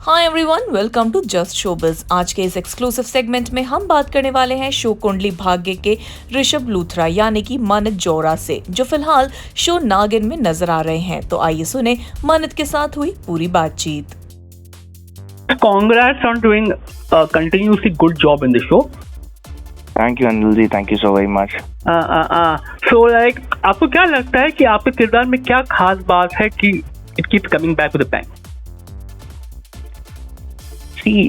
Hi everyone, welcome to just showbiz. आज के इस एक्सक्लूसिव सेगमेंट में हम बात करने वाले हैं शो कुंडली भाग्य के ऋषभ लूथरा यानी कि मानत जौहरा से, जो फिलहाल शो नागिन में नजर आ रहे हैं। तो आइए सुने मानत के साथ हुई पूरी बातचीत। Congrats on doing a continuously good job in the show. Thank you, Anilji. Thank you so very much. So like, आपको क्या लगता है कि आपके किरदार में क्या खास बात है कि it keeps coming back with a bang? See,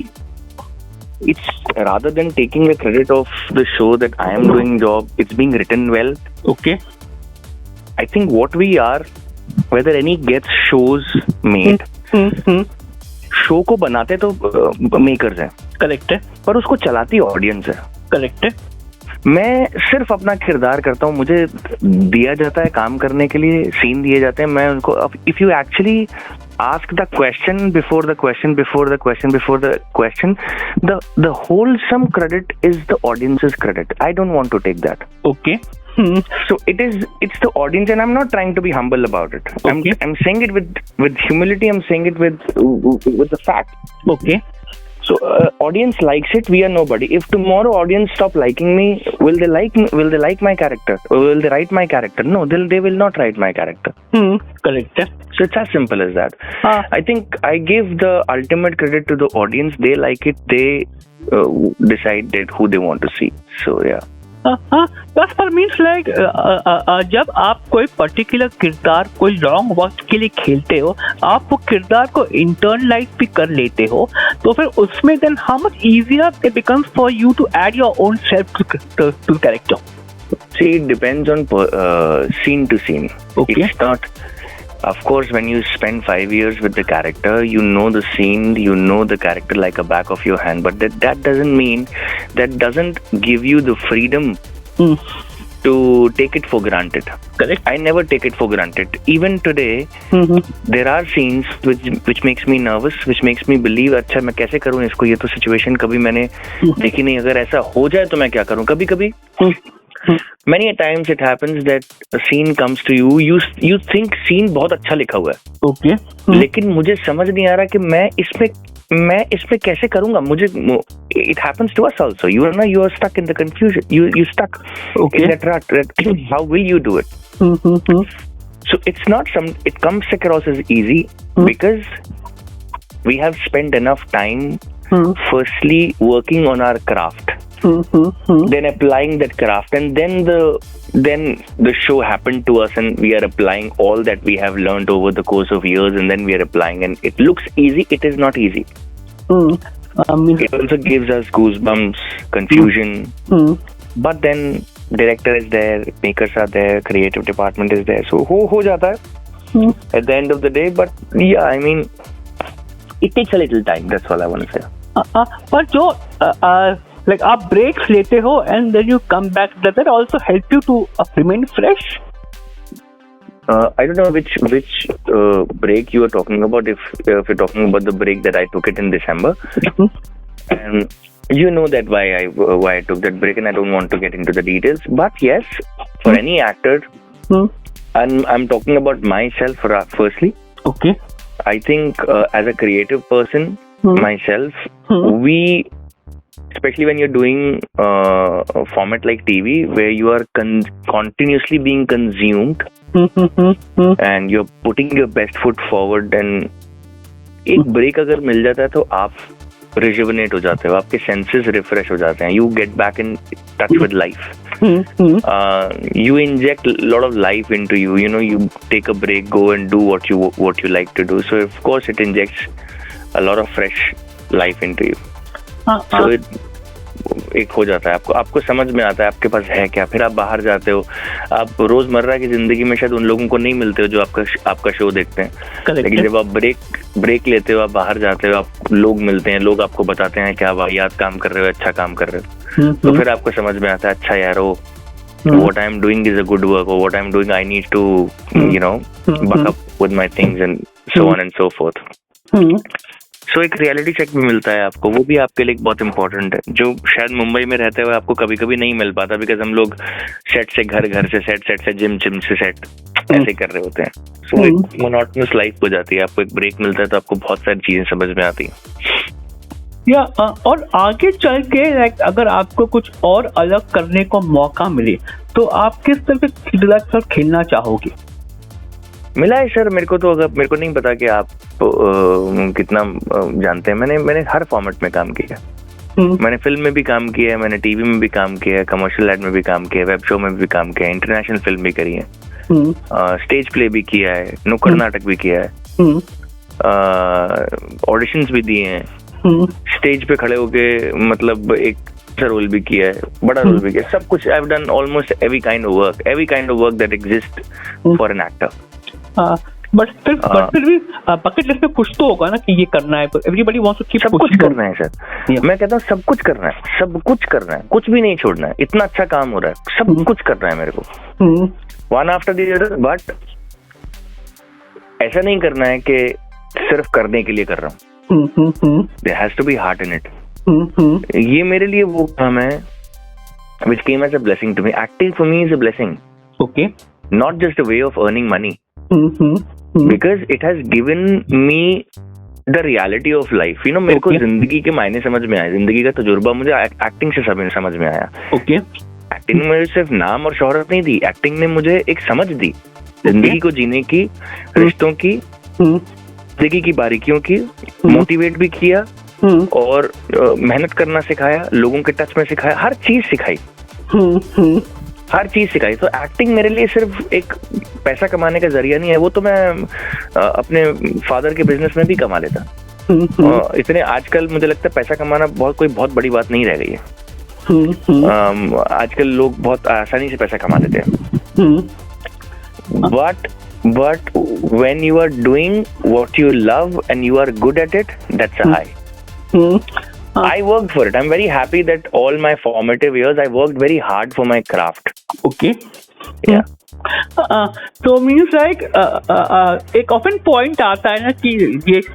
it's rather than taking the credit of the show that I am doing job, it's being written well. Okay. I think what we are, whether any gets shows made, show को बनाते तो makers हैं, correct है, पर उसको चलाती audience है। Correct है। मैं सिर्फ अपना किरदार करता हूँ, मुझे दिया जाता है काम करने के लिए, सीन दिए जाते हैं, मैं उनको if you actually ask the question before the question before the question before the question, the wholesome credit is the audience's credit. I don't want to take that. Okay. So it's the audience, and I'm not trying to be humble about it. Okay. I'm saying it with humility. I'm saying it with the fact. Okay. So audience likes it. We are nobody. If tomorrow audience stop liking me, will they like me? Will they like my character? Or will they write my character? No, they will not write my character. Correct है. So it's as simple as that. I think I give the ultimate credit to the audience. They like it. They decide who they want to see. So yeah. बस पर means like जब आप कोई particular किरदार कोई long वक्त के लिए खेलते हो, आप वो किरदार को इंटरनलाइज भी कर लेते हो, तो फिर उसमें then how much easier it becomes for you to add your own self to character. See, it depends on scene to scene. Okay. It's not. Of course, when you spend 5 years with the character, you know the scene, you know the character like a back of your hand. But that doesn't mean, that doesn't give you the freedom to take it for granted. Correct. I never take it for granted. Even today, there are scenes which makes me nervous, which makes me believe, अच्छा मैं कैसे करूँ इसको, ये तो situation कभी मैंने देखी नहीं, अगर ऐसा हो जाए तो मैं क्या करूँ. कभी many a times it happens that a scene comes to you think scene बहुत अच्छा लिखा हुआ है. Okay. लेकिन मुझे समझ नहीं आ रहा कि मैं इसमें कैसे करूंगा. मुझे it happens to us also. You are stuck in the confusion. You stuck in that rut. How will you do it? So it's not it comes across as easy because we have spent enough time firstly working on our craft. Then applying that craft, and then the show happened to us, and we are applying all that we have learned over the course of years, and then we are applying, and it looks easy. It is not easy. It also gives us goosebumps, confusion, but then director is there, makers are there, creative department is there, so ho jata hai at the end of the day. But yeah, I mean, it takes a little time. That's all I want to say. पर जो like आप breaks लेते हो and then you come back, does that also help you to remain fresh? I don't know which break you are talking about. If you're talking about the break that I took it in December, and you know that why I took that break, and I don't want to get into the details. But yes, for any actor, and I'm talking about myself firstly. Okay. I think as a creative person, myself, we, especially when you're doing a format like TV where you are continuously being consumed and you're putting your best foot forward, and एक break अगर मिल जाता है तो आप rejuvenate हो जाते हो, आपके senses refresh हो जाते हैं, you get back in touch with life. You inject a lot of life into you. You know, you take a break, go and do what you like to do. So of course it injects a lot of fresh life into you. So एक हो जाता है, आपको समझ में आता है आपके पास है क्या. फिर आप बाहर जाते हो, आप रोजमर्रा की जिंदगी में शायद उन लोगों को नहीं मिलते हो जो आपका शो देखते हैं. लेकिन जब आप ब्रेक लेते हो, आप बाहर जाते हो, आप लोग मिलते हैं, लोग आपको बताते हैं क्या वाहियात काम कर रहे हो, अच्छा काम कर रहे हो, तो फिर आपको समझ में आता है अच्छा यार, what I'm doing is a good work, or what I'm doing I need to buck up with my things, and so on and so forth. सो एक रियलिटी चेक भी मिलता है आपको, वो भी आपके लिए बहुत इंपॉर्टेंट है, जो शायद मुंबई में रहते हुए आपको कभी कभी नहीं मिल पाता, बिकॉज हम लोग सेट से घर, घर से सेट, सेट से जिम, जिम से सेट ऐसे कर रहे होते हैं। सो एक मोनोटोनस लाइफ हो जाती है, आपको एक ब्रेक मिलता है तो आपको बहुत सारी चीजें समझ में आती हैं। और आगे चल के अगर आपको कुछ और अलग करने को मौका मिले तो आप किस तरह के किरदार खेलना चाहोगे? मिला है सर मेरे को, तो अगर मेरे को नहीं पता कि आप कितना जानते हैं, मैंने हर फॉर्मेट में काम किया। मैंने फिल्म में भी काम किया है, मैंने टीवी में भी काम किया है, कमर्शियल एड में भी काम किया है, वेब शो में भी काम किया है, इंटरनेशनल फिल्म भी करी है, स्टेज प्ले भी किया है, नुक्कड़ नाटक भी किया है, ऑडिशंस भी दिए हैं, स्टेज पे खड़े होके मतलब एक रोल भी किया है, बड़ा रोल भी किया, सब कुछ। I have done almost every kind of work that exist for an actor. But फिर भी बकेट लिस्ट में कुछ तो होगा ना कि ये करना है। एवरीबॉडी वांट्स टू कीप सब कुछ करना है सर। मैं कहता हूँ सब कुछ करना है, सब कुछ करना है, कुछ भी नहीं छोड़ना है। इतना अच्छा काम हो रहा है, सब कुछ करना है मेरे को, one after the other. But ऐसा नहीं करना है कि सिर्फ करने के लिए कर रहा हूँ। There has to be heart in it. ये मेरे लिए वो काम है which came as a blessing to me. Acting for me is a blessing. Okay. Not just a way of earning money. Because it has given me the reality of life. You know, मेरे को जिंदगी के मायने समझ में आया, जिंदगी का तजुर्बा मुझे एक्टिंग से समझ में आया। Okay. एक्टिंग में मुझे सिर्फ नाम और शोहरत नहीं दी, एक्टिंग ने मुझे एक समझ दी जिंदगी को जीने की, रिश्तों की, जिंदगी की बारीकियों की, मोटिवेट भी किया और मेहनत करना सिखाया, लोगों के टच में सिखाया, हर चीज सिखाई, हर चीज सिखाई। तो एक्टिंग मेरे लिए सिर्फ एक पैसा कमाने का जरिया नहीं है, वो तो मैं अपने फादर के बिजनेस में भी कमा लेता। इतने आजकल मुझे लगता है पैसा कमाना बहुत बड़ी बात नहीं रह गई है। आजकल लोग बहुत आसानी से पैसा कमा लेते हैं। But when you are doing what you love and you are good at it, that's a high. I worked for it. I'm very happy that all my formative years I worked very hard for my craft. Okay. Yeah. So means like एक often point आता है ना कि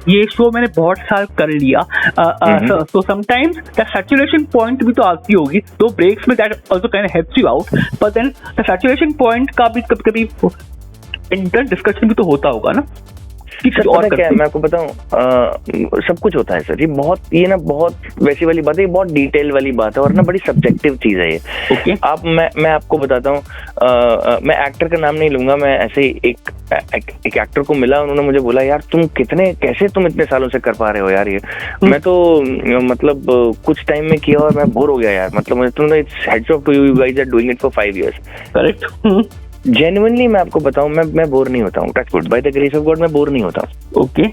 ये show मैंने बहुत साल कर लिया, so sometimes the saturation point भी तो आती होगी, तो breaks में that also kind of helps you out, but then the saturation point का भी कभी इंटर डिस्कशन भी तो होता होगा ना। सर और क्या है, मैं आपको बताऊं, सब कुछ होता है सर। ये ना बहुत वैसी वाली बात है, ये बहुत डिटेल वाली बात है और ना बड़ी सब्जेक्टिव चीज है ये। Okay. आप मैं आपको बताता हूँ, मैं एक्टर का नाम नहीं लूंगा, मैं ऐसे एक एक्टर को मिला, उन्होंने मुझे बोला यार कैसे तुम इतने सालों से कर पा रहे हो यार ये। मैं तो मतलब कुछ टाइम में किया और मैं बोर हो गया यार, मतलब मुझे it's heads off to you guys are doing it for 5 years। Correct. Genuinely मैं आपको बताऊं, मैं बोर नहीं होता हूँ, touch wood, by the grace of God मैं बोर नहीं होता हूँ। ओके।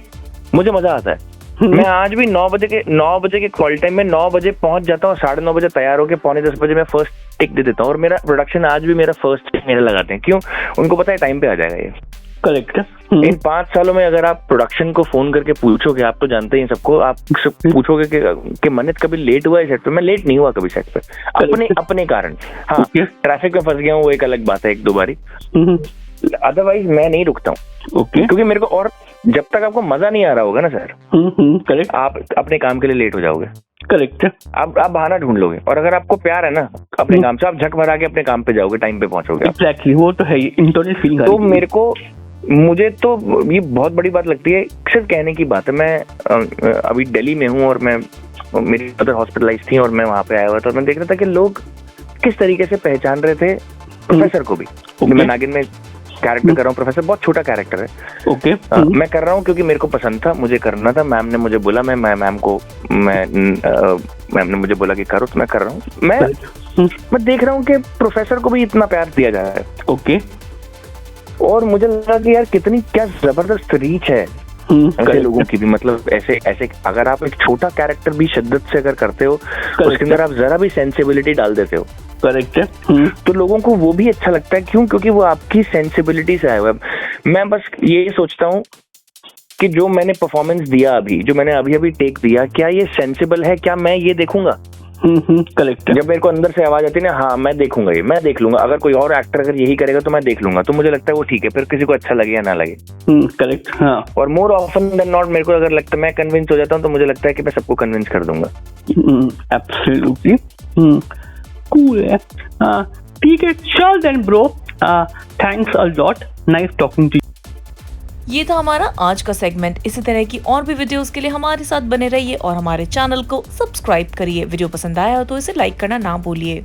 मुझे मजा आता है। मैं आज भी 9 बजे के कॉल टाइम में 9 बजे पहुंच जाता हूँ, 9:30 बजे तैयार होकर 9:45 बजे मैं फर्स्ट टिक दे देता हूँ, और मेरा प्रोडक्शन आज भी मेरा फर्स्ट टिक मेरे लगाते हैं। क्यों? उनको पता है टाइम पे आ जाएगा ये। करेक्ट। इन 5 सालों में अगर आप प्रोडक्शन को फोन करके पूछोगे, आप तो जानते हैं सबको, आप सब पूछोगे कि मन्नत कभी लेट हुआ है सेट पे? मैं लेट नहीं हुआ कभी सेट पे, अपने कारण। हाँ, ट्रैफिक में फंस गया हूँ, वो एक अलग बात है, 1-2 बारी, अदरवाइज मैं नहीं रुकता हूँ। क्योंकि मेरे को, और जब तक आपको मजा नहीं आ रहा होगा ना सर, करेक्ट, आप अपने काम के लिए लेट हो जाओगे। करेक्ट। आप बहाना ढूंढ लोगे, और अगर आपको प्यार है ना अपने काम से, आप झक भरा के अपने काम पे जाओगे, टाइम पे पहुंचोगे। एग्जैक्टली, वो तो है इंटरनल फीलिंग। तो मुझे तो ये बहुत बड़ी बात लगती है, सिर्फ कहने की बात है। मैं अभी दिल्ली में हूँ और मेरी मदर हॉस्पिटलाइज थी और मैं वहां पे आया हुआ था, और मैं देख रहा था कि लोग किस तरीके से पहचान रहे थे प्रोफेसर को भी। मैं नागिन में कैरेक्टर कर रहा हूँ, प्रोफेसर बहुत छोटा कैरेक्टर है। ओके। मैं कर रहा हूँ क्योंकि मेरे को पसंद था, मुझे करना था। मैम ने मुझे बोला, मैम ने मुझे बोला कि करो, तो मैं कर रहा हूँ। मैं देख रहा हूँ कि प्रोफेसर को भी इतना प्यार दिया जा रहा है। ओके। और मुझे लगा कि यार क्या जबरदस्त रीच है ऐसे लोगों की भी। मतलब ऐसे अगर आप एक छोटा कैरेक्टर भी शिद्दत से अगर करते हो, उसके अंदर आप जरा भी सेंसिबिलिटी डाल देते हो, करेक्ट है, तो लोगों को वो भी अच्छा लगता है। क्यों? क्योंकि वो आपकी सेंसिबिलिटी से आया हुआ है। मैं बस यही सोचता हूँ कि जो मैंने परफॉर्मेंस दिया अभी, जो मैंने अभी टेक दिया, क्या ये सेंसिबल है? क्या मैं ये देखूंगा करेक्ट। जब मेरे को अंदर से आवाज आती है ना, हाँ मैं देखूंगा, ये मैं देख लूंगा, अगर कोई और एक्टर अगर यही करेगा तो मैं देख लूंगा, तो मुझे लगता है वो ठीक है, फिर किसी को अच्छा लगे या ना लगे। करेक्ट। हाँ। और मोर ऑफन देन नॉट मेरे को अगर लगता है, मैं कन्विंस हो जाता हूँ, तो मुझे लगता है कि मैं सबको कन्विंस कर दूंगा। एब्सोल्युटली। कूल है। ठीक है, चल then bro, thanks a lot, nice talking to. ये था हमारा आज का सेगमेंट। इसी तरह की और भी वीडियोस के लिए हमारे साथ बने रहिए और हमारे चैनल को सब्सक्राइब करिए। वीडियो पसंद आया हो तो इसे लाइक करना ना भूलिए।